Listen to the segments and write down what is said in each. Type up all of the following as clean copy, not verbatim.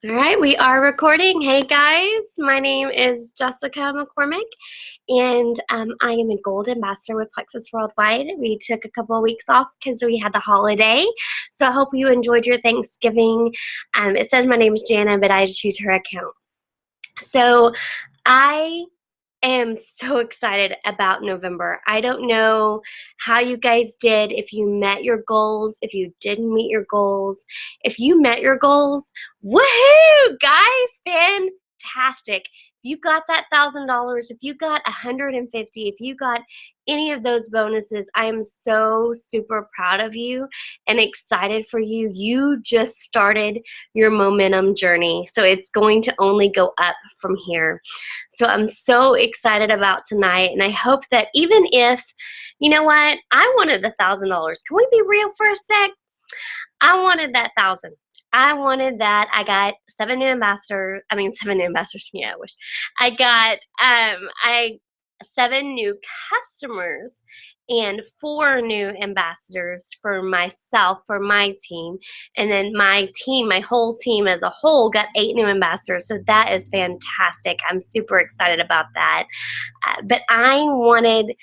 All right, we are recording. Hey guys, my name is Jessica McCormick, and I am a Gold Ambassador with Plexus Worldwide. We took a couple of weeks off because we had the holiday, so I hope you enjoyed your Thanksgiving. It says my name is Jana, but I just use her account. So I am so excited about November. I don't know how you guys did, if you met your goals, if you didn't meet your goals. If you met your goals, woohoo, guys, fantastic. If you got that $1,000, if you got 150, if you got any of those bonuses, I am so super proud of you and excited for you. You just started your momentum journey, so it's going to only go up from here. So I'm so excited about tonight, and I hope that even if, you know what, I wanted the $1,000. Can we be real for a sec? I wanted that 1,000. I wanted that. I got 7 new ambassadors. Yeah, I wish. I got I 7 new customers and 4 new ambassadors for myself, for my team. And then my team, my whole team as a whole, got 8 new ambassadors. So that is fantastic. I'm super excited about that. But I wanted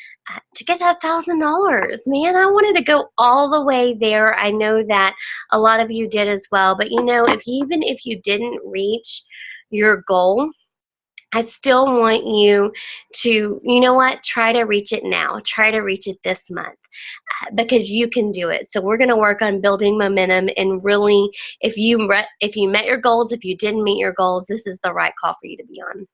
to get that $1,000. Man, I wanted to go all the way there. I know that a lot of you did as well. But you know, even if you didn't reach your goal, I still want you to, you know what, try to reach it now. Try to reach it this month because you can do it. So we're going to work on building momentum, and really, if you met your goals, if you didn't meet your goals, this is the right call for you to be on.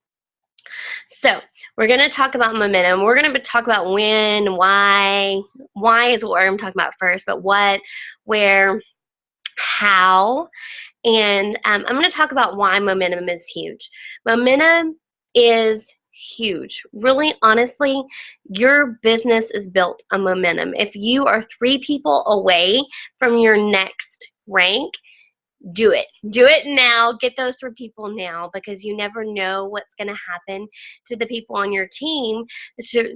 So we're going to talk about momentum. We're going to talk about when, why. Why is what I'm talking about first, but what, where, how. And I'm going to talk about why momentum is huge. Momentum is huge. Really, honestly, your business is built on momentum. If you are 3 people away from your next rank, do it. Do it now. Get those 3 people now, because you never know what's going to happen to the people on your team.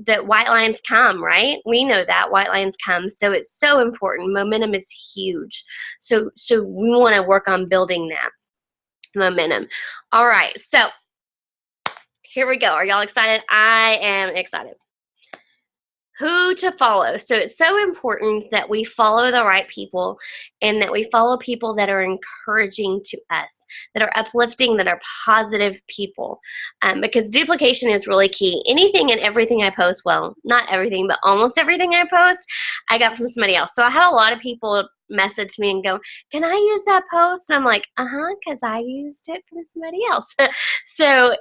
That white lines come, right? We know that white lines come. So it's so important. Momentum is huge. So we want to work on building that momentum. All right. So here we go. Are y'all excited? I am excited. Who to follow. So it's so important that we follow the right people, and that we follow people that are encouraging to us, that are uplifting, that are positive people, because duplication is really key. Anything and everything I post, well, not everything, but almost everything I post, I got from somebody else. So I have a lot of people message me and go, can I use that post? And I'm like, because I used it from somebody else. So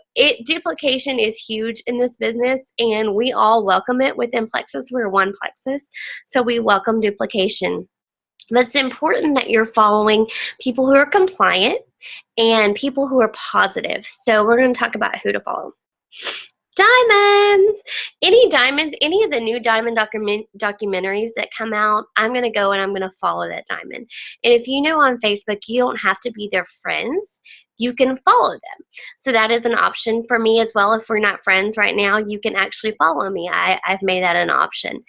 duplication is huge in this business, and we all welcome it within Plexus. We're one Plexus, so we welcome duplication. But it's important that you're following people who are compliant and people who are positive. So we're going to talk about who to follow. Diamonds! Any of the new diamond documentaries that come out, I'm going to go and I'm going to follow that diamond. And if you know on Facebook, you don't have to be their friends. You can follow them. So that is an option for me as well. If we're not friends right now, you can actually follow me. I've made that an option.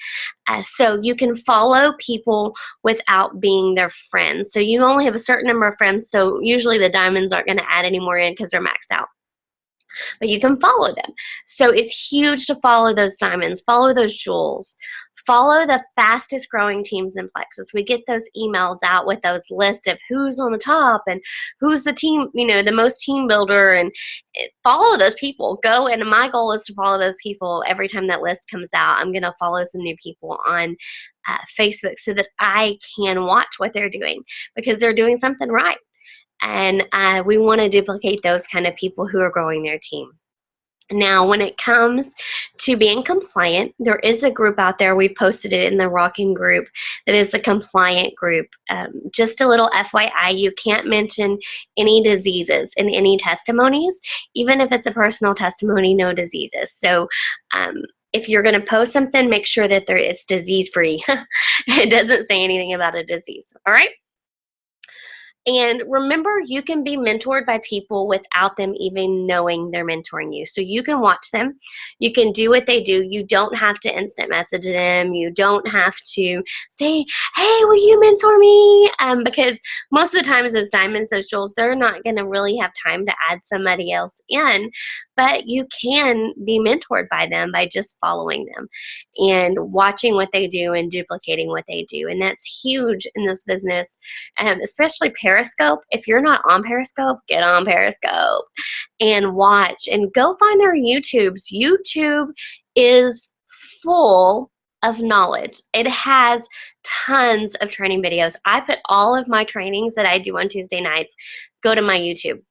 So you can follow people without being their friends. So you only have a certain number of friends. So usually the diamonds aren't going to add any more in because they're maxed out, but you can follow them. So it's huge to follow those diamonds, follow those jewels, follow the fastest growing teams in Plexus. We get those emails out with those lists of who's on the top and who's the team, the most team builder, and follow those people. Go, and my goal is to follow those people every time that list comes out. I'm going to follow some new people on Facebook so that I can watch what they're doing, because they're doing something right. And we want to duplicate those kind of people who are growing their team. Now, when it comes to being compliant, there is a group out there. We posted it in the Rocking group that is a compliant group. Just a little FYI, you can't mention any diseases in any testimonies. Even if it's a personal testimony, no diseases. So if you're going to post something, make sure that it's disease-free. It doesn't say anything about a disease. All right? And remember, you can be mentored by people without them even knowing they're mentoring you. So you can watch them. You can do what they do. You don't have to instant message them. You don't have to say, hey, will you mentor me? Because most of the times those diamond socials, they're not going to really have time to add somebody else in. But you can be mentored by them by just following them and watching what they do and duplicating what they do. And that's huge in this business, especially Periscope. If you're not on Periscope, get on Periscope and watch and go find their YouTubes. YouTube is full of knowledge. It has tons of training videos. I put all of my trainings that I do on Tuesday nights, go to my YouTube.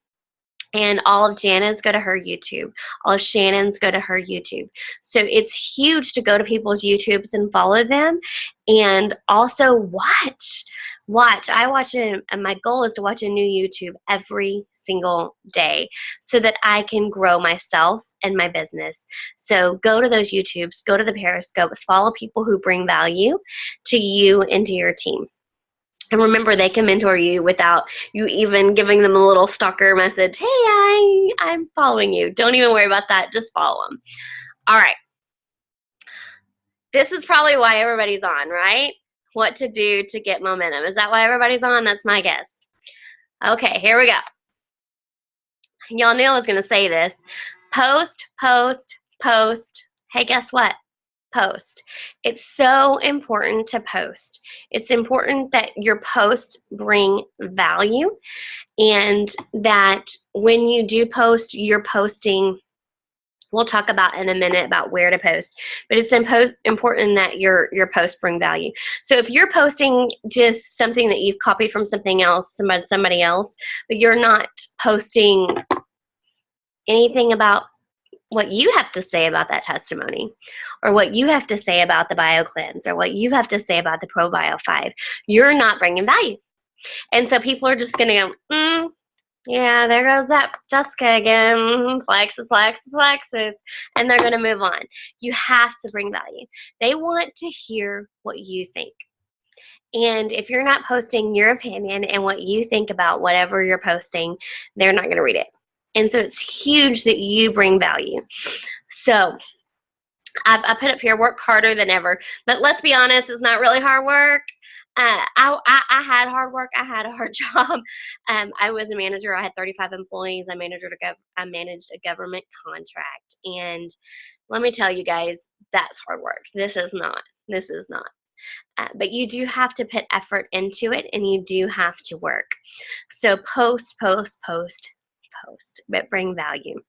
And all of Jana's go to her YouTube. All of Shannon's go to her YouTube. So it's huge to go to people's YouTubes and follow them, and also watch. I watch it, and my goal is to watch a new YouTube every single day so that I can grow myself and my business. So go to those YouTubes, go to the Periscopes, follow people who bring value to you and to your team. And remember, they can mentor you without you even giving them a little stalker message. Hey, I'm following you. Don't even worry about that. Just follow them. All right. This is probably why everybody's on, right? What to do to get momentum. Is that why everybody's on? That's my guess. Okay, here we go. Y'all knew I was going to say this. Post, post, post. Hey, guess what? Post. It's so important to post. It's important that your posts bring value, and that when you do post, you're posting. We'll talk about in a minute about where to post, but it's important that your posts bring value. So if you're posting just something that you've copied from something else, somebody else, but you're not posting anything about what you have to say about that testimony, or what you have to say about the Bio Cleanse, or what you have to say about the Pro Bio 5, you're not bringing value. And so people are just going to go, yeah, there goes that Jessica again, Plexus, Plexus, Plexus, and they're going to move on. You have to bring value. They want to hear what you think. And if you're not posting your opinion and what you think about whatever you're posting, they're not going to read it. And so it's huge that you bring value. So I put up here, work harder than ever. But let's be honest, it's not really hard work. I had hard work. I had a hard job. I was a manager. I had 35 employees. I managed a government contract. And let me tell you guys, that's hard work. This is not. But you do have to put effort into it, and you do have to work. So post, but bring value.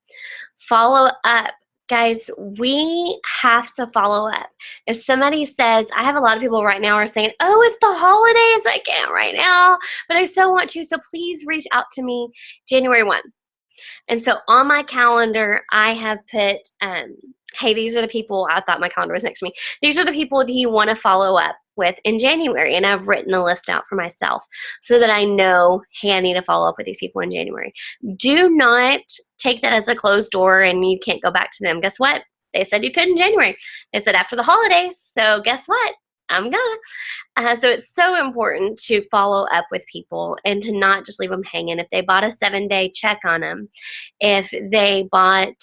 Follow up. Guys, we have to follow up. If somebody says, I have a lot of people right now are saying, oh, it's the holidays, I can't right now, but I so want to, so please reach out to me January 1. And so on my calendar, I have put, hey, these are the people, I thought my calendar was next to me. These are the people that you want to follow up with in January. And I've written a list out for myself so that I know, hey, I need to follow up with these people in January. Do not take that as a closed door and you can't go back to them. Guess what? They said you could in January. They said after the holidays. So guess what? I'm gonna. So it's so important to follow up with people and to not just leave them hanging. If they bought a 7-day, check on them. If they bought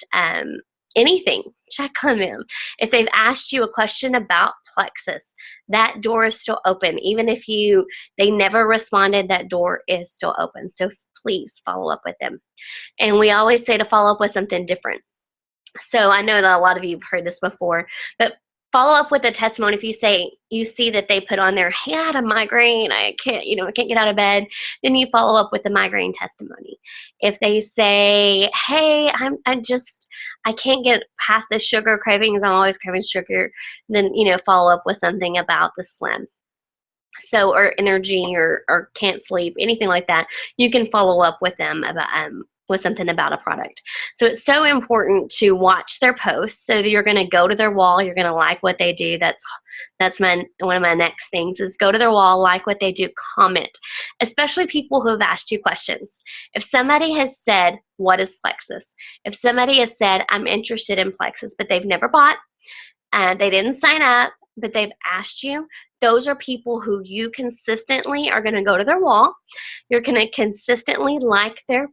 anything, check on them. If they've asked you a question about Plexus, that door is still open. Even if they never responded, that door is still open. So please follow up with them. And we always say to follow up with something different. So I know that a lot of you have heard this before, but follow up with a testimony. If you see that they put on there, hey, I had a migraine, I can't get out of bed, then you follow up with the migraine testimony. If they say, hey, I can't get past the sugar cravings, I'm always craving sugar, then follow up with something about the slim. So, or energy, or can't sleep, anything like that, you can follow up with them about with something about a product. So it's so important to watch their posts. So that you're going to go to their wall, you're going to like what they do. That's one of my next things is go to their wall, like what they do, comment, especially people who have asked you questions. If somebody has said, what is Plexus? If somebody has said, I'm interested in Plexus, but they've never bought, they didn't sign up, but they've asked you, those are people who you consistently are going to go to their wall. You're going to consistently like their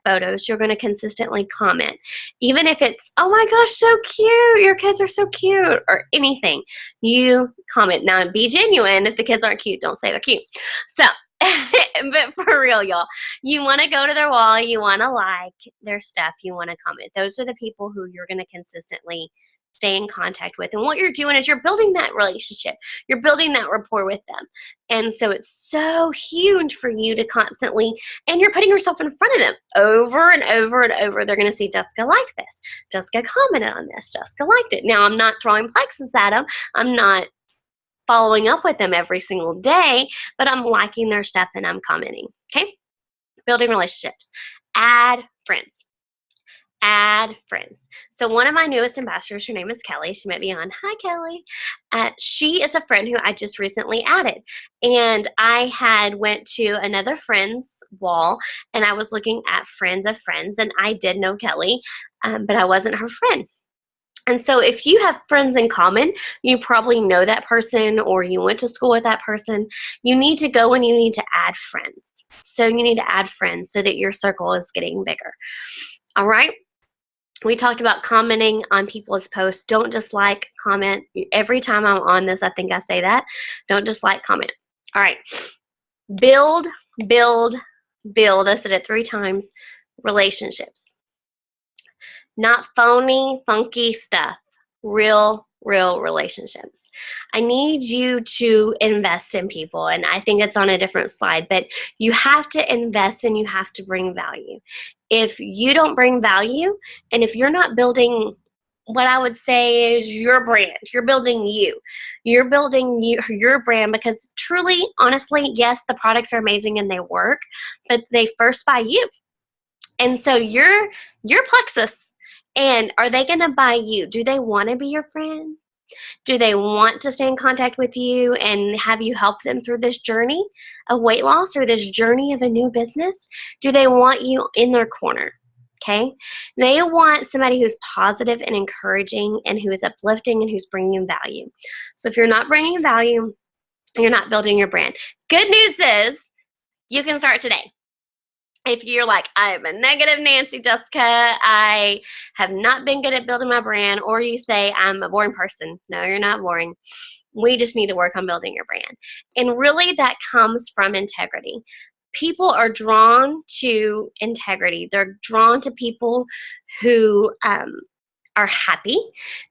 photos. You're going to consistently comment. Even if it's, oh my gosh, so cute. Your kids are so cute, or anything. You comment. Now, be genuine. If the kids aren't cute, don't say they're cute. So, but for real, y'all, you want to go to their wall. You want to like their stuff. You want to comment. Those are the people who you're going to consistently stay in contact with. And what you're doing is you're building that relationship. You're building that rapport with them. And so it's so huge for you to constantly, and you're putting yourself in front of them over and over and over. They're going to see Jessica liked this. Jessica commented on this. Jessica liked it. Now, I'm not throwing Plexus at them. I'm not following up with them every single day, but I'm liking their stuff and I'm commenting. Okay? Building relationships. Add friends. Add friends. So one of my newest ambassadors, her name is Kelly. She might be on. Hi, Kelly. She is a friend who I just recently added. And I had went to another friend's wall, and I was looking at friends of friends, and I did know Kelly, but I wasn't her friend. And so if you have friends in common, you probably know that person or you went to school with that person. You need to go and you need to add friends. So you need to add friends so that your circle is getting bigger. All right? We talked about commenting on people's posts. Don't just like, comment. Every time I'm on this, I think I say that. Don't just like, comment. All right. Build, build, build. I said it 3 times. Relationships. Not phony, funky stuff. Real relationships. I need you to invest in people, and I think it's on a different slide, but you have to invest and you have to bring value. If you don't bring value, and if you're not building what I would say is your brand, you're building you. You're building your brand because truly, honestly, yes, the products are amazing and they work, but they first buy you. And so you're Plexus. And are they going to buy you? Do they want to be your friend? Do they want to stay in contact with you and have you help them through this journey of weight loss or this journey of a new business? Do they want you in their corner? Okay? They want somebody who's positive and encouraging and who is uplifting and who's bringing value. So if you're not bringing value, you're not building your brand. Good news is you can start today. If you're like, I'm a negative Nancy, Jessica, I have not been good at building my brand, or you say, I'm a boring person. No, you're not boring. We just need to work on building your brand. And really that comes from integrity. People are drawn to integrity. They're drawn to people who are happy.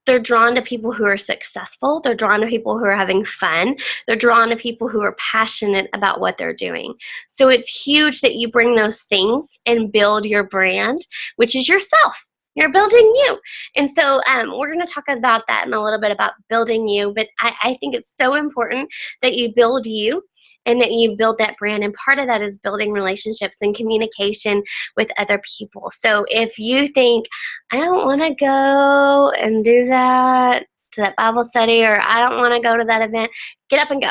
They're drawn to people who are successful. They're drawn to people who are having fun. They're drawn to people who are passionate about what they're doing. So it's huge that you bring those things and build your brand, which is yourself. You're building you. And so we're going to talk about that in a little bit about building you. But I think it's so important that you build you and that you build that brand. And part of that is building relationships and communication with other people. So if you think, I don't want to go and do that, to that Bible study, or I don't want to go to that event, get up and go.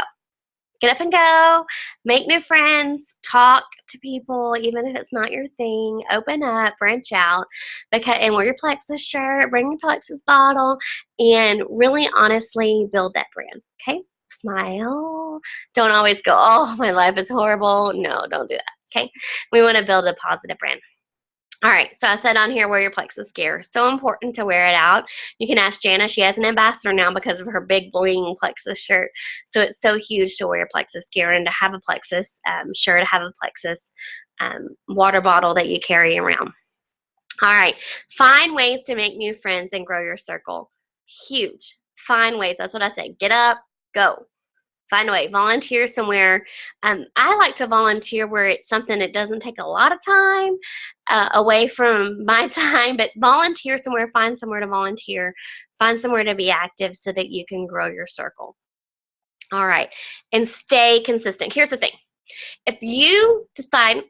Get up and go, make new friends, talk to people, even if it's not your thing, open up, branch out, and wear your Plexus shirt, bring your Plexus bottle, and really honestly build that brand, okay? Smile. Don't always go, oh, my life is horrible. No, don't do that, okay? We want to build a positive brand. All right, so I said on here, wear your Plexus gear. So important to wear it out. You can ask Jana. She has an ambassador now because of her big bling Plexus shirt. So it's so huge to wear your Plexus gear and to have a Plexus shirt, to have a Plexus water bottle that you carry around. All right, find ways to make new friends and grow your circle. Huge. Find ways. That's what I said. Get up, go. Find a way. Volunteer somewhere. I like to volunteer where it's something that doesn't take a lot of time away from my time, but volunteer somewhere. Find somewhere to volunteer. Find somewhere to be active so that you can grow your circle. All right. And stay consistent. Here's the thing. If you decide,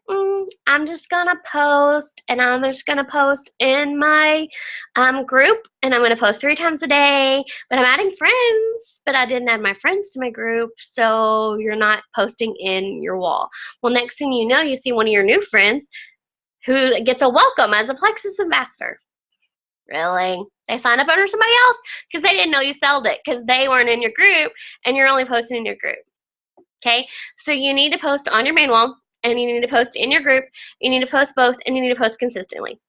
I'm just going to post, and I'm just going to post in my group, and I'm going to post 3 times a day, but I'm adding friends, but I didn't add my friends to my group, so you're not posting in your wall. Well, next thing you know, you see one of your new friends who gets a welcome as a Plexus ambassador. Really? They signed up under somebody else because they didn't know you sold it because they weren't in your group and you're only posting in your group. Okay? So you need to post on your main wall and you need to post in your group. You need to post both and you need to post consistently.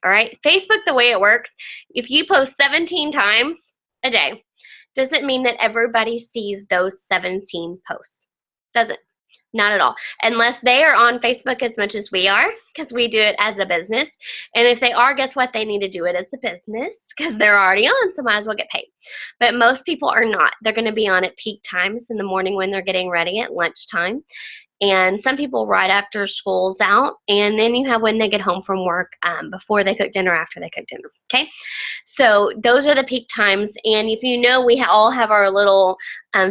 All right? Facebook, the way it works, if you post 17 times a day, doesn't mean that everybody sees those 17 posts. Doesn't. Not at all. Unless they are on Facebook as much as we are, because we do it as a business. And if they are, guess what? They need to do it as a business because they're already on, so might as well get paid. But most people are not. They're going to be on at peak times in the morning when they're getting ready at lunchtime. And some people right after school's out, and then you have when they get home from work, before they cook dinner, after they cook dinner. Okay, so those are the peak times. And if you know, we all have our little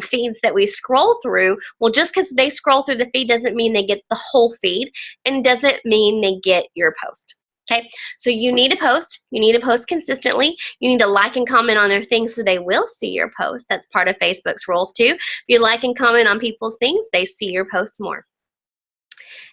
feeds that we scroll through. Well, just because they scroll through the feed doesn't mean they get the whole feed, and doesn't mean they get your post. Okay, so you need to post. You need to post consistently. You need to like and comment on their things so they will see your post. That's part of Facebook's rules too. If you like and comment on people's things, they see your posts more.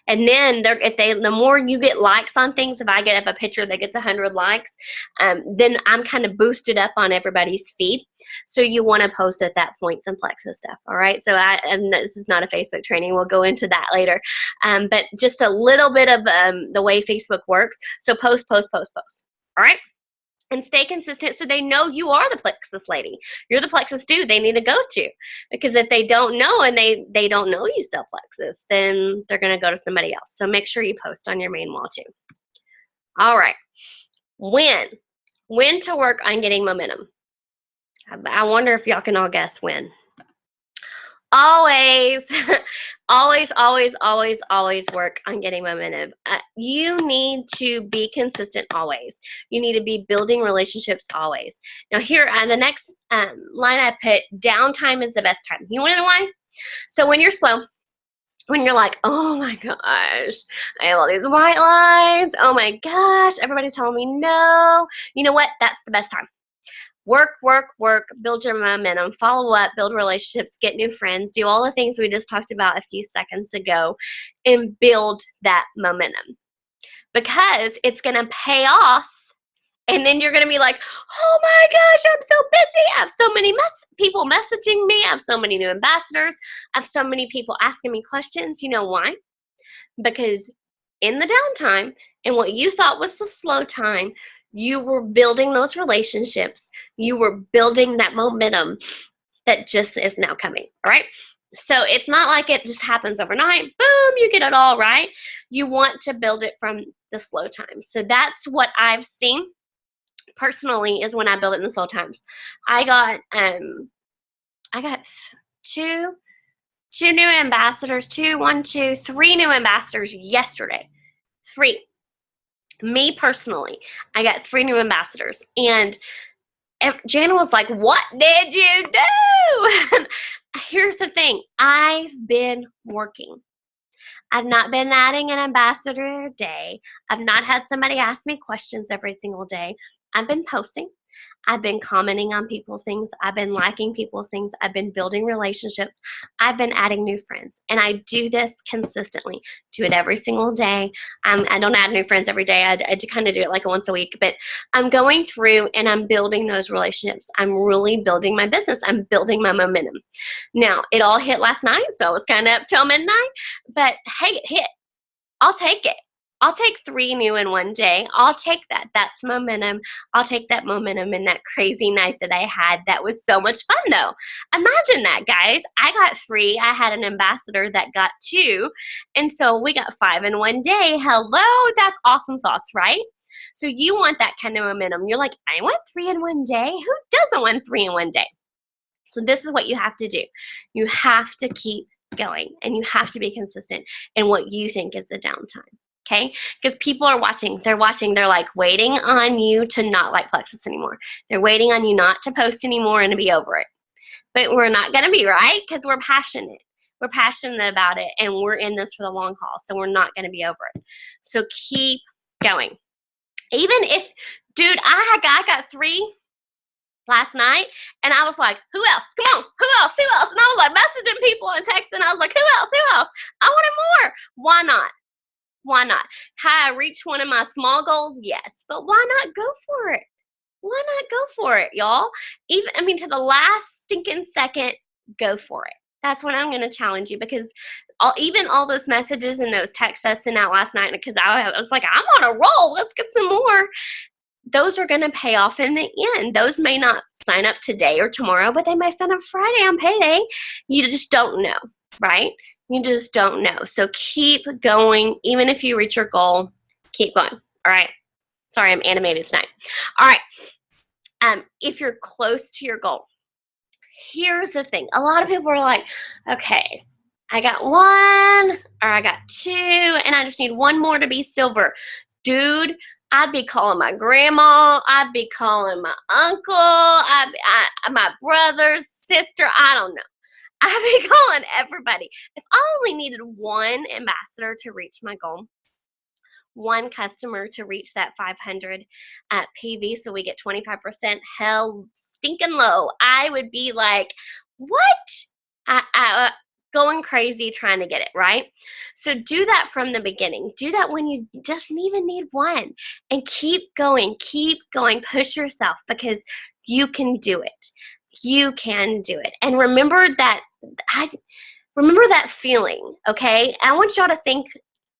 And then the more you get likes on things, if I get up a picture that gets 100 likes, then I'm kind of boosted up on everybody's feed. So you want to post at that point some Plexus stuff. All right. So and this is not a Facebook training. We'll go into that later. But just a little bit of the way Facebook works. So post, post, post, post. All right. And stay consistent so they know you are the Plexus lady. You're the Plexus dude they need to go to. Because if they don't know and they don't know you sell Plexus, then they're going to go to somebody else. So make sure you post on your main wall too. All right. When to work on getting momentum. I wonder if y'all can all guess when. Always, always, always, always, always work on getting momentum. You need to be consistent always. You need to be building relationships always. Now here on the next line I put, downtime is the best time. You want to know why? So when you're slow, when you're like, oh my gosh, I have all these white lines. Oh my gosh, everybody's telling me no. You know what? That's the best time. Work, work, work, build your momentum, follow up, build relationships, get new friends, do all the things we just talked about a few seconds ago, and build that momentum. Because it's going to pay off, and then you're going to be like, oh my gosh, I'm so busy. I have so many people messaging me. I have so many new ambassadors. I have so many people asking me questions. You know why? Because in the downtime, and what you thought was the slow time, you were building those relationships. You were building that momentum that just is now coming. All right. So it's not like it just happens overnight. Boom, you get it all right. You want to build it from the slow times. So that's what I've seen personally is when I build it in the slow times. I got two new ambassadors, three new ambassadors yesterday. 3. Me personally, I got 3 new ambassadors, and Jana was like, what did you do? Here's the thing. I've been working. I've not been adding an ambassador a day. I've not had somebody ask me questions every single day. I've been posting. I've been commenting on people's things. I've been liking people's things. I've been building relationships. I've been adding new friends. And I do this consistently. Do it every single day. I don't add new friends every day. I kind of do it like once a week. But I'm going through and I'm building those relationships. I'm really building my business. I'm building my momentum. Now, it all hit last night, so I was kind of up till midnight. But hey, it hit. I'll take it. I'll take 3 new in one day. I'll take that. That's momentum. I'll take that momentum in that crazy night that I had. That was so much fun, though. Imagine that, guys. I got 3. I had an ambassador that got 2. And so we got 5 in one day. Hello, that's awesome sauce, right? So you want that kind of momentum. You're like, I want 3 in one day. Who doesn't want 3 in one day? So this is what you have to do. You have to keep going, and you have to be consistent in what you think is the downtime. Okay, because people are watching. They're watching. They're like waiting on you to not like Plexus anymore. They're waiting on you not to post anymore and to be over it. But we're not going to be, right? Because we're passionate. We're passionate about it, and we're in this for the long haul. So we're not going to be over it. So keep going. Even if, dude, I got 3 last night, and I was like, who else? Come on, who else? Who else? And I was like messaging people and texting. I was like, who else? Who else? I wanted more. Why not? Why not? Have I reached one of my small goals? Yes. But why not go for it? why not go for it, y'all? Even, I mean, to the last stinking second, go for it. That's what I'm going to challenge you, because even all those messages and those texts I sent out last night, because I was like, I'm on a roll. Let's get some more. Those are going to pay off in the end. Those may not sign up today or tomorrow, but they might sign up Friday on payday. You just don't know, right? You just don't know. So keep going. Even if you reach your goal, keep going. All right. Sorry, I'm animated tonight. All right. If you're close to your goal, here's the thing. A lot of people are like, okay, I got one or I got two and I just need one more to be silver. Dude, I'd be calling my grandma. I'd be calling my uncle. My brother, sister. I don't know. I'd be calling everybody. If I only needed one ambassador to reach my goal, one customer to reach that 500 PV, so we get 25%, hell stinking low, I would be like, what? Going crazy trying to get it, right? So do that from the beginning. Do that when you just even need one, and keep going, push yourself, because you can do it. You can do it. And remember that feeling, okay? I want y'all to think,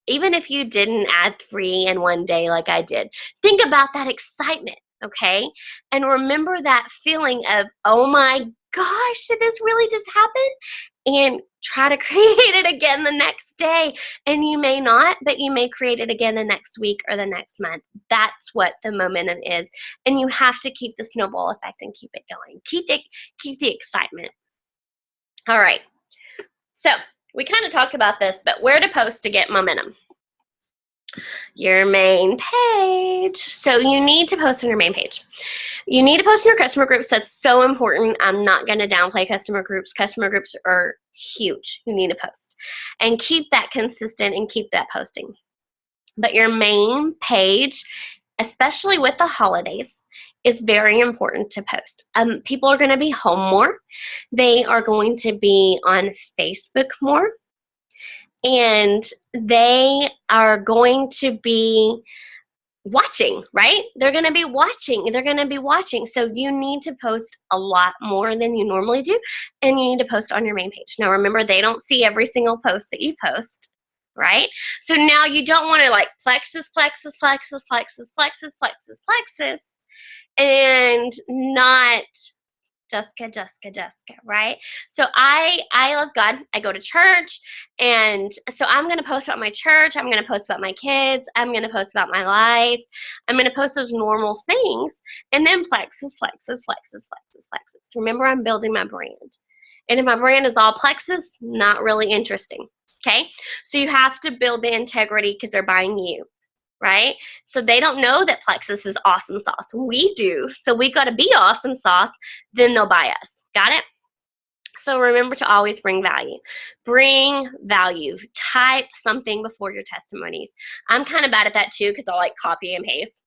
even if you didn't add 3 in one day like I did, think about that excitement, okay? And remember that feeling of, oh my gosh, did this really just happen? And try to create it again the next day. And you may not, but you may create it again the next week or the next month. That's what the momentum is. And you have to keep the snowball effect and keep it going. Keep the excitement. All right. So we kind of talked about this, but where to post to get momentum? Your main page. So you need to post on your main page. You need to post in your customer groups. That's so important. I'm not going to downplay customer groups. Customer groups are huge. You need to post and keep that consistent and keep that posting. But your main page, especially with the holidays, is very important to post. People are going to be home more. They are going to be on Facebook more. And they are going to be watching, right? They're going to be watching. So you need to post a lot more than you normally do. And you need to post on your main page. Now, remember, they don't see every single post that you post, right? So now you don't want to like Plexus, and not Jessica, right? So I love God. I go to church, and so I'm going to post about my church. I'm going to post about my kids. I'm going to post about my life. I'm going to post those normal things, and then Plexus. Remember, I'm building my brand. And if my brand is all Plexus, not really interesting, okay? So you have to build the integrity because they're buying you. Right? So they don't know that Plexus is awesome sauce. We do. So we got to be awesome sauce. Then they'll buy us. Got it? So remember to always bring value. Bring value. Type something before your testimonies. I'm kind of bad at that too because I'll like copy and paste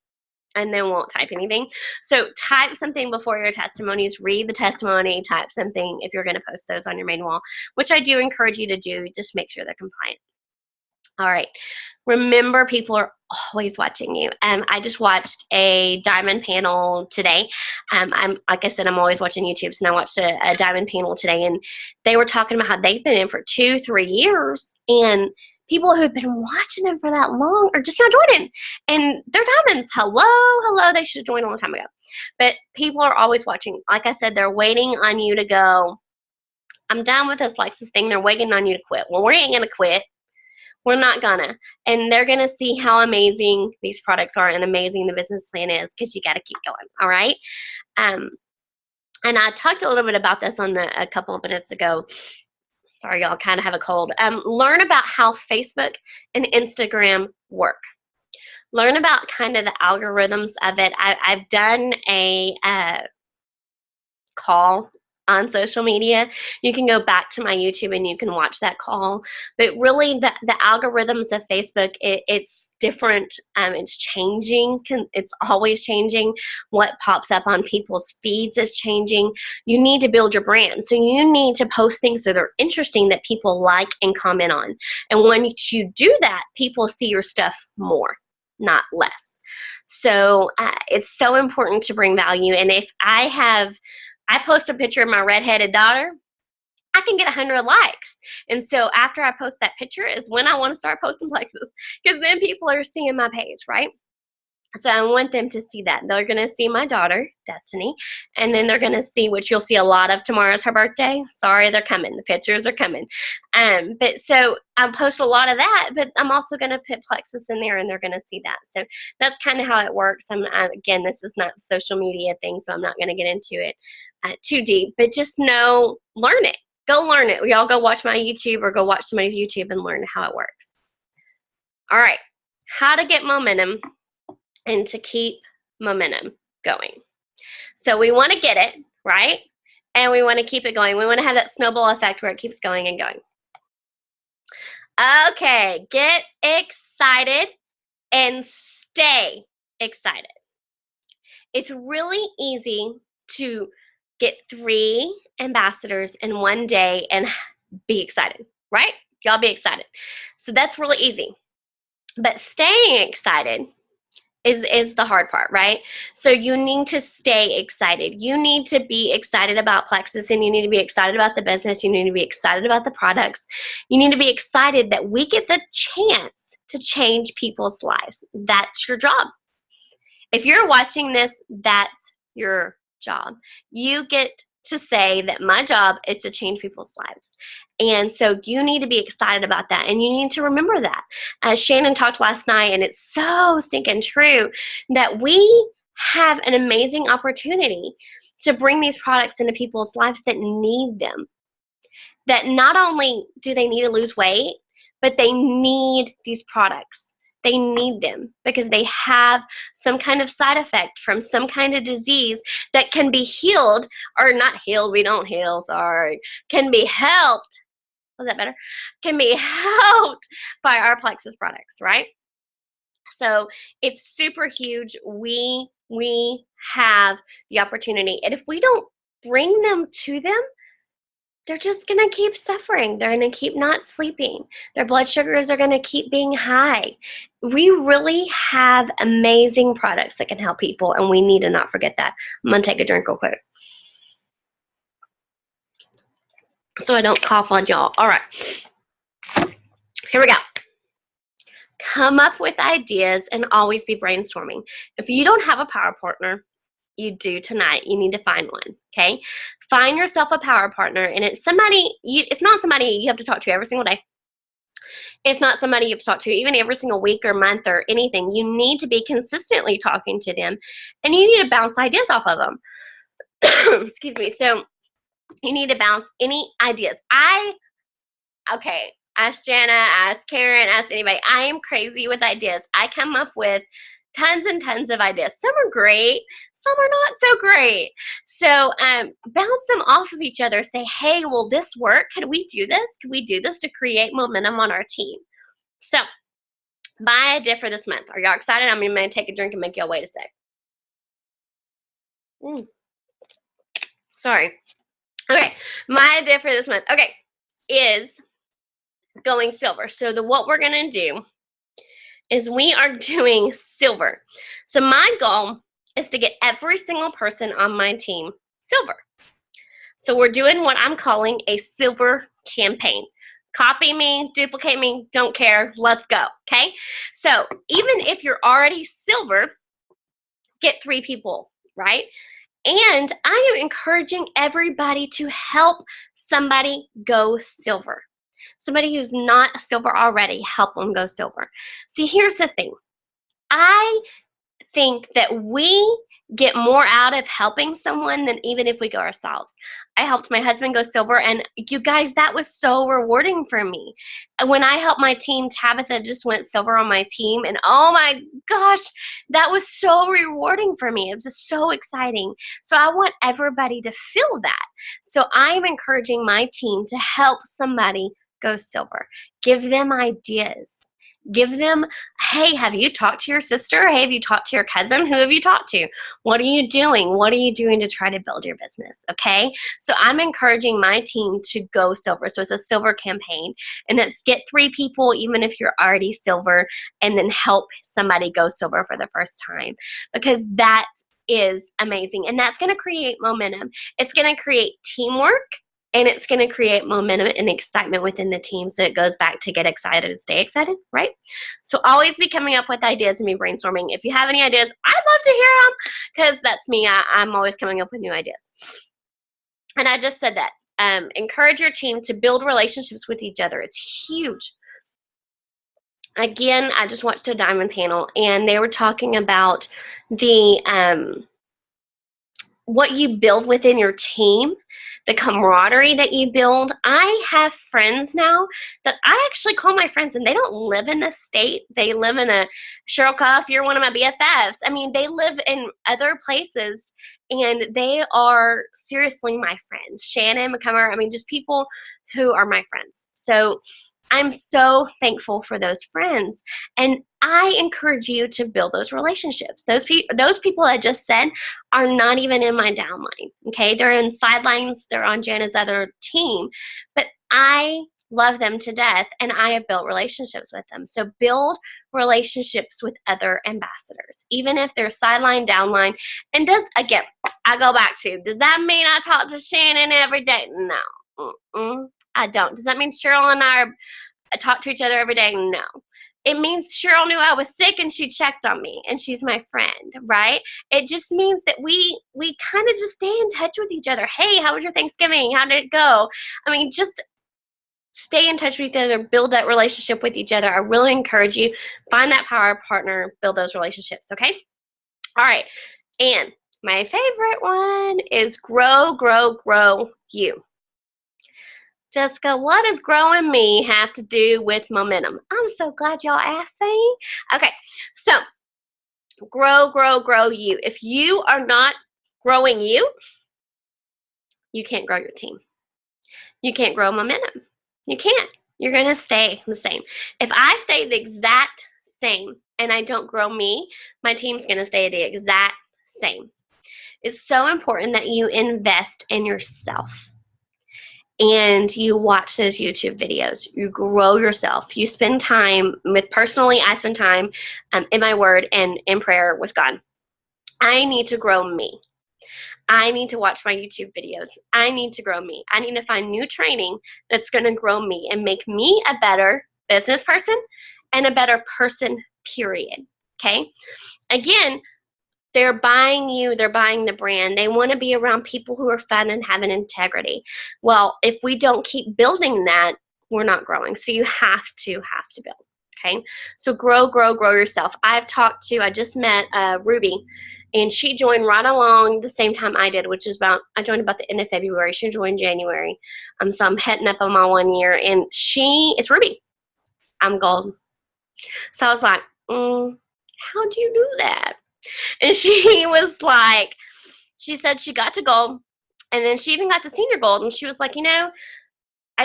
and then won't type anything. So type something before your testimonies. Read the testimony. Type something if you're going to post those on your main wall, which I do encourage you to do. Just make sure they're compliant. All right. Remember, people are always watching you. I just watched a diamond panel today. I'm like I said, I'm always watching YouTube, and I watched a diamond panel today, and they were talking about how they've been in for 2-3 years, and people who have been watching them for that long are just not joining. And they're diamonds. Hello. They should have joined a long time ago. But people are always watching. Like I said, they're waiting on you to go, I'm done with this Lexus thing. They're waiting on you to quit. Well, we ain't going to quit. We're not gonna. And they're gonna see how amazing these products are and amazing the business plan is, because you got to keep going. All right. And I talked a little bit about this on a couple of minutes ago. Sorry, y'all, kind of have a cold. Learn about how Facebook and Instagram work. Learn about kind of the algorithms of it. I've done a call on social media. You can go back to my YouTube and you can watch that call. But really, the algorithms of Facebook, it's different. It's changing. It's always changing. What pops up on people's feeds is changing. You need to build your brand. So you need to post things that are interesting that people like and comment on. And when you do that, people see your stuff more. not less. So it's so important to bring value. And if I post a picture of my redheaded daughter, I can get 100 likes. And so after I post that picture is when I want to start posting Plexus, because then people are seeing my page, right? So I want them to see that. They're going to see my daughter, Destiny, and then they're going to see, which you'll see a lot of tomorrow's her birthday. Sorry, they're coming. The pictures are coming. But so I post a lot of that, but I'm also going to put Plexus in there, and they're going to see that. So that's kind of how it works. Again, this is not a social media thing, so I'm not going to get into it too deep, but just know, learn it. Go learn it. We all go watch my YouTube or go watch somebody's YouTube and learn how it works. All right, how to get momentum and to keep momentum going. So we want to get it, right? And we want to keep it going. We want to have that snowball effect where it keeps going and going. Okay, get excited and stay excited. It's really easy to get 3 ambassadors in one day and be excited, right? Y'all be excited. So that's really easy. But staying excited is the hard part, right? So you need to stay excited. You need to be excited about Plexus, and you need to be excited about the business. You need to be excited about the products. You need to be excited that we get the chance to change people's lives. That's your job. If you're watching this, that's your job. You get to say that my job is to change people's lives. And so you need to be excited about that, and you need to remember that. As Shannon talked last night, and it's so stinking true, that we have an amazing opportunity to bring these products into people's lives that need them. That not only do they need to lose weight, but they need these products. They need them because they have some kind of side effect from some kind of disease that can be healed, or not healed, we don't heal, sorry, can be helped. Was that better? Can be helped by our Plexus products, right? So it's super huge. We have the opportunity. And if we don't bring them to them, they're just going to keep suffering. They're going to keep not sleeping. Their blood sugars are going to keep being high. We really have amazing products that can help people, and we need to not forget that. I'm going to take a drink real quick so I don't cough on y'all. All right. Here we go. Come up with ideas and always be brainstorming. If you don't have a power partner, you do tonight. You need to find one, okay? Find yourself a power partner, and it's somebody, it's not somebody you have to talk to every single day. It's not somebody you have to talk to even every single week or month or anything. You need to be consistently talking to them, and you need to bounce ideas off of them. Excuse me. So you need to bounce any ideas. Okay, ask Jana, ask Karen, ask anybody. I am crazy with ideas. I come up with tons and tons of ideas. Some are great, some are not so great. So bounce them off of each other. Say, hey, will this work? Can we do this? Can we do this to create momentum on our team? So my idea for this month. Are y'all excited? I'm going to take a drink and make y'all wait a sec. Sorry. Okay, my idea for this month, okay, is going silver. So what we're going to do is we are doing silver. So my goal is to get every single person on my team silver. So we're doing what I'm calling a silver campaign. Copy me, duplicate me, don't care, let's go, okay? So even if you're already silver, get 3 people, right? And I am encouraging everybody to help somebody go silver. Somebody who's not silver already, help them go silver. See, here's the thing. I think that we get more out of helping someone than even if we go ourselves. I helped my husband go silver, and you guys, that was so rewarding for me. And when I helped my team, Tabitha just went silver on my team, and oh my gosh, that was so rewarding for me. It was just so exciting. So I want everybody to feel that. So I'm encouraging my team to help somebody go silver. Give them ideas. Give them, hey, have you talked to your sister? Hey, have you talked to your cousin? Who have you talked to? What are you doing? What are you doing to try to build your business? Okay. So I'm encouraging my team to go silver. So it's a silver campaign, and it's get 3 people, even if you're already silver, and then help somebody go silver for the first time, because that is amazing. And that's going to create momentum. It's going to create teamwork, and it's going to create momentum and excitement within the team. So it goes back to get excited and stay excited, right? So always be coming up with ideas and be brainstorming. If you have any ideas, I'd love to hear them, because that's me. I'm always coming up with new ideas. And I just said that. Encourage your team to build relationships with each other. It's huge. Again, I just watched a diamond panel, and they were talking about the what you build within your team, the camaraderie that you build. I have friends now that I actually call my friends, and they don't live in this state. They live in a, Cheryl Cuff, you're one of my BFFs. I mean, they live in other places, and they are seriously my friends. Shannon McCummer, I mean, just people who are my friends. So I'm so thankful for those friends, and I encourage you to build those relationships. Those people I just said are not even in my downline, okay? They're in sidelines. They're on Jana's other team, but I love them to death, and I have built relationships with them. So build relationships with other ambassadors, even if they're sideline, downline. And again, I go back to, does that mean I talk to Shannon every day? No. I don't. Does that mean Cheryl and I talk to each other every day? No. It means Cheryl knew I was sick and she checked on me, and she's my friend, right? It just means that we kind of just stay in touch with each other. Hey, how was your Thanksgiving? How did it go? I mean, just stay in touch with each other, build that relationship with each other. I really encourage you, find that power partner, build those relationships, okay? All right. And my favorite one is grow, grow, grow you. Jessica, what does growing me have to do with momentum? I'm so glad y'all asked me. Okay, so grow, grow, grow you. If you are not growing you, you can't grow your team. You can't grow momentum. You can't. You're going to stay the same. If I stay the exact same and I don't grow me, my team's going to stay the exact same. It's so important that you invest in yourself, and you watch those YouTube videos. You grow yourself. You spend time with, personally, I spend time in my word and in prayer with God. I need to grow me. I need to watch my YouTube videos. I need to grow me. I need to find new training that's going to grow me and make me a better business person and a better person, period. Okay? Again, they're buying you, they're buying the brand. They want to be around people who are fun and have an integrity. Well, if we don't keep building that, we're not growing. So you have to build, okay? So grow, grow, grow yourself. I just met Ruby, and she joined right along the same time I did, which is I joined about the end of February. She joined January. So I'm heading up on my 1 year, and it's Ruby. I'm gold. So I was like, how'd you do that? And she was like, she said she got to gold, and then she even got to senior gold, and she was like,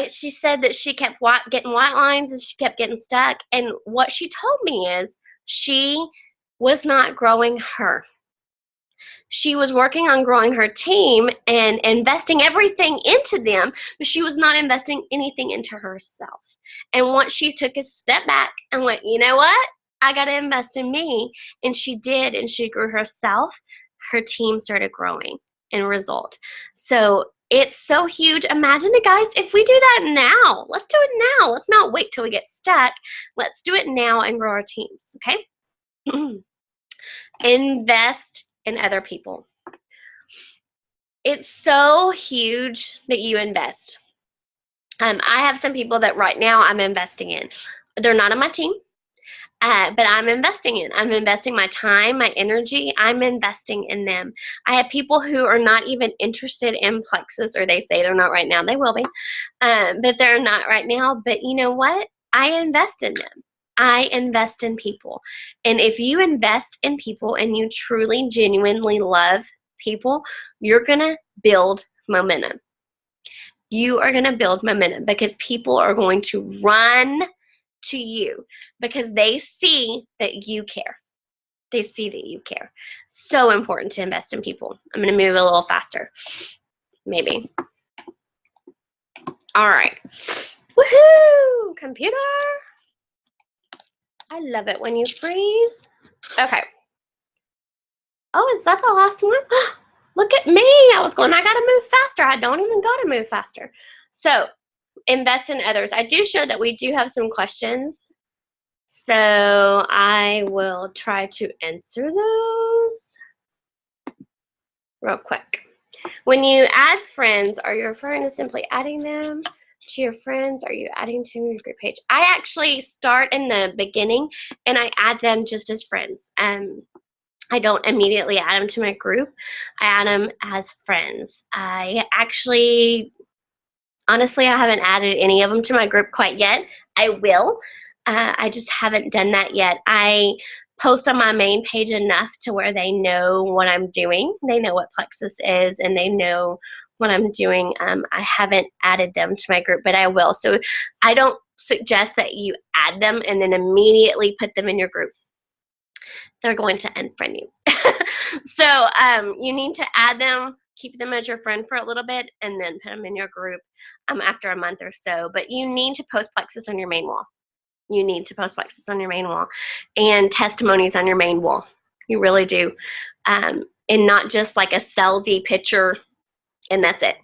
she said that she kept getting white lines, and she kept getting stuck. And what she told me is she was not growing her. She was working on growing her team and investing everything into them, but she was not investing anything into herself. And once she took a step back and went, you know what? I got to invest in me. And she did, and she grew herself. Her team started growing in result. So it's so huge. Imagine it, guys, if we do that now. Let's do it now. Let's not wait till we get stuck. Let's do it now and grow our teams, okay? Invest in other people. It's so huge that you invest. I have some people that right now I'm investing in. They're not on my team. But I'm investing in. I'm investing my time, my energy. I'm investing in them. I have people who are not even interested in Plexus, or they say they're not right now. They will be, but they're not right now. But you know what? I invest in them. I invest in people. And if you invest in people and you truly, genuinely love people, you're going to build momentum. You are going to build momentum because people are going to run to you because they see that you care. They see that you care. So important to invest in people. I'm going to move a little faster. Maybe. All right. Woohoo! Computer. I love it when you freeze. Okay. Oh, is that the last one? Look at me. I was going, I got to move faster. I don't even got to move faster. So, invest in others. I do show that we do have some questions. So, I will try to answer those real quick. When you add friends, are you referring to simply adding them to your friends? Are you adding to your group page? I actually start in the beginning and I add them just as friends. I don't immediately add them to my group. I add them as friends. I actually, honestly, I haven't added any of them to my group quite yet. I will. I just haven't done that yet. I post on my main page enough to where they know what I'm doing. They know what Plexus is and they know what I'm doing. I haven't added them to my group, but I will. So I don't suggest that you add them and then immediately put them in your group. They're going to unfriend you. So you need to add them, keep them as your friend for a little bit, and then put them in your group after a month or so. But you need to post Plexus on your main wall. You need to post Plexus on your main wall and testimonies on your main wall. You really do. And not just like a salesy picture and that's it.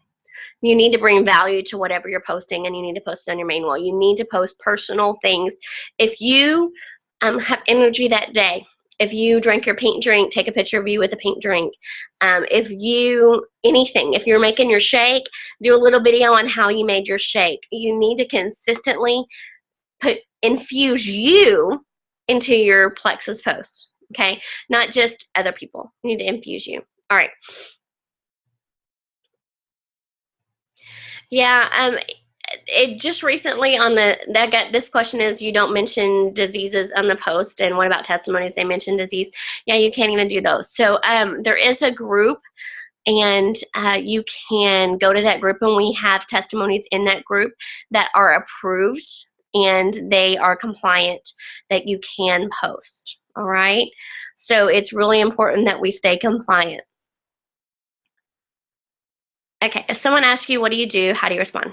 You need to bring value to whatever you're posting, and you need to post it on your main wall. You need to post personal things. If you have energy that day, if you drink your pink drink, take a picture of you with a pink drink. If you're making your shake, do a little video on how you made your shake. You need to consistently infuse you into your Plexus post, okay? Not just other people. You need to infuse you. All right. Yeah, it just recently this question is, you don't mention diseases on the post, and what about testimonies? They mention disease. Yeah, you can't even do those. So there is a group, and you can go to that group, and we have testimonies in that group that are approved and they are compliant that you can post. All right, so it's really important that we stay compliant. Okay, if someone asks you, what do you do? How do you respond?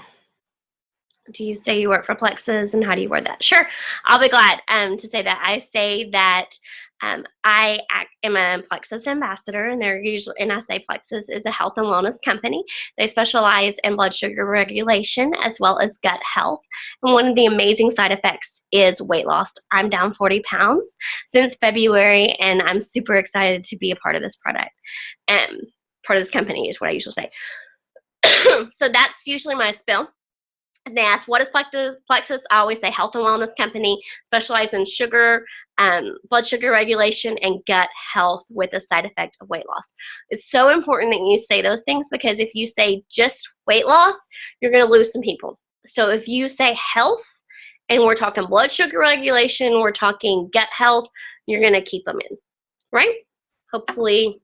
Do you say you work for Plexus, and how do you word that? Sure, I'll be glad to say that. I say that I am a Plexus ambassador, and I say Plexus is a health and wellness company. They specialize in blood sugar regulation as well as gut health. And one of the amazing side effects is weight loss. I'm down 40 pounds since February, and I'm super excited to be a part of this product. Part of this company is what I usually say. So that's usually my spill. They ask, what is Plexus? I always say health and wellness company, specialized in sugar, blood sugar regulation, and gut health with a side effect of weight loss. It's so important that you say those things, because if you say just weight loss, you're going to lose some people. So if you say health, and we're talking blood sugar regulation, we're talking gut health, you're going to keep them in, right? Hopefully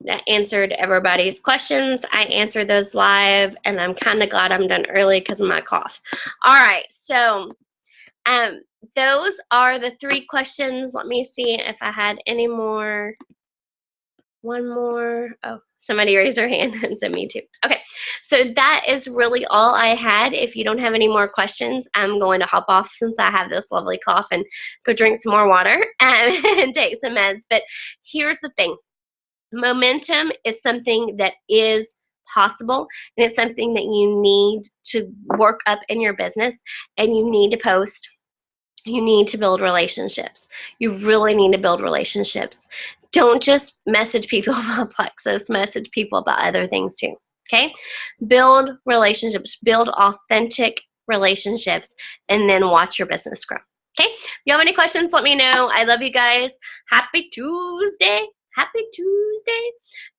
that answered everybody's questions. I answered those live, and I'm kind of glad I'm done early because of my cough. All right, so those are the 3 questions. Let me see if I had any more. One more. Oh, somebody raised their hand and said me too. Okay, so that is really all I had. If you don't have any more questions, I'm going to hop off since I have this lovely cough and go drink some more water and take some meds. But here's the thing. Momentum is something that is possible, and it's something that you need to work up in your business, and you need to post. You need to build relationships. You really need to build relationships. Don't just message people about Plexus, message people about other things too, okay? Build relationships, build authentic relationships, and then watch your business grow, okay? If you have any questions, let me know. I love you guys. Happy Tuesday. Happy Tuesday.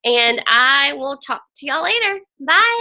And I will talk to y'all later. Bye.